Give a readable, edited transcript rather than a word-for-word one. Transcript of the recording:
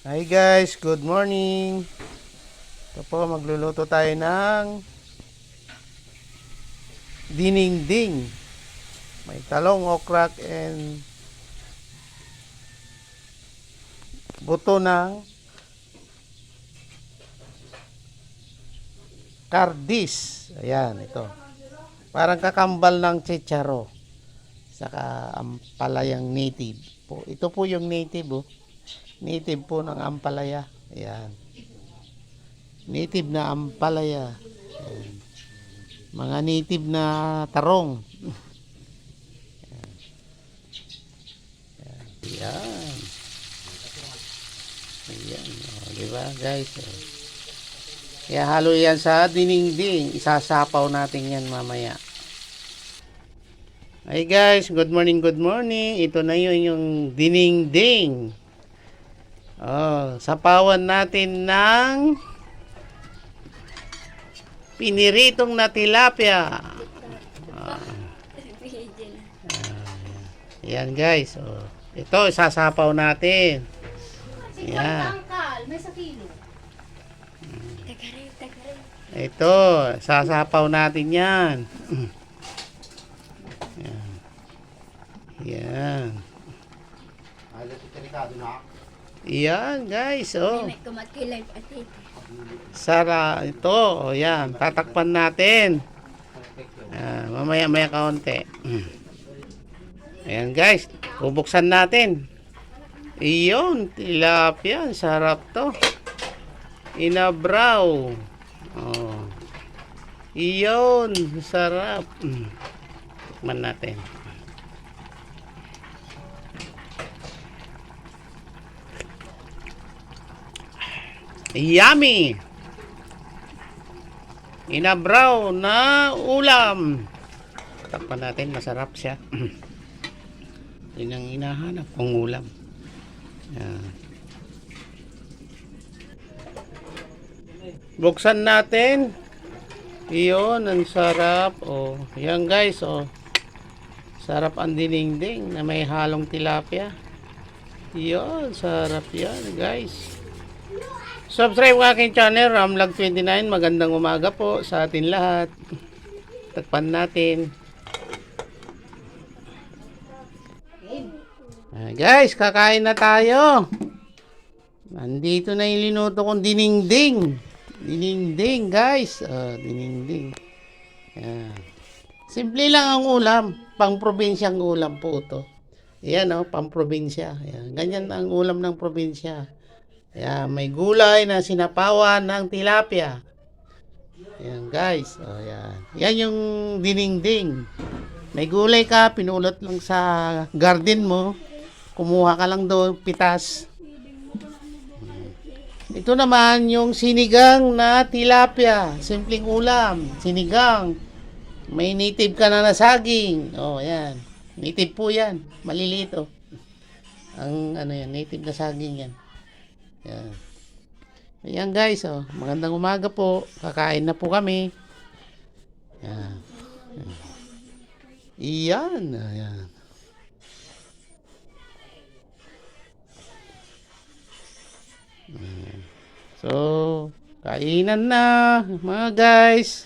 Hi guys, good morning. Ito po, magluluto tayo ng dinengdeng. May talong, okrak, and buto ng kardis. Ayan, ito. Parang kakambal ng chicharo. Saka ampalayang native po. Ito po yung native, oh. Native po ng ampalaya. Ayan. Native na ampalaya. Ayan. Mga native na tarong. Ayan. Ayan. O, diba guys? Kaya halo yan sa dinengdeng. Isasapaw natin yan mamaya. Hi guys, good morning, good morning. Ito na yung dinengdeng. Oh, sapawan natin ng piniritong na tilapia. Yan guys. Oh. Ito, isasapaw natin. Yan. Ito, sasapaw natin yan. Yan. Yan. Yan guys. Oh. Sara, ito. Oh, yan. Tatakpan natin. Mamaya-maya kaunti. Ayan guys. Bubuksan natin. Iyon. Tilapia. Sarap to. Inabraw. Oh. Iyon. Sarap. Tikman natin. Yummy! Inabraw na ulam. Takpan natin, masarap siya. Yun ang hinahanap kong ulam. Yan. Buksan natin. Iyon, ang sarap. Oh, yan guys, oh. Sarap ang dinengdeng na may halong tilapia. Iyon, sarap yan guys. Subscribe sa aking channel, Ramlag29. Magandang umaga po sa atin lahat. Takpan natin. Guys, kakain na tayo. Nandito na yung linuto kong dinengdeng. Dinengdeng guys. Dinengdeng. Yan. Simple lang ang ulam. Pang-probinsyang ulam po ito. Yan o, pang-probinsya. Yan. Ganyan ang ulam ng probinsya. Ayan, may gulay na sinapawan ng tilapia. Ayan guys. O, yan. Yan yung dinengdeng. May gulay ka, pinulot lang sa garden mo. Kumuha ka lang doon, pitas. Ito naman yung sinigang na tilapia. Simpleng ulam. Sinigang. May native ka na saging. O, yan. Native po yan. Maliliit o. Ang ano yan, native na saging yan. Yan. Ayan guys, oh. Magandang umaga po. Kakain na po kami. Yan. Iyan. Ayan. So, kainan na mga guys.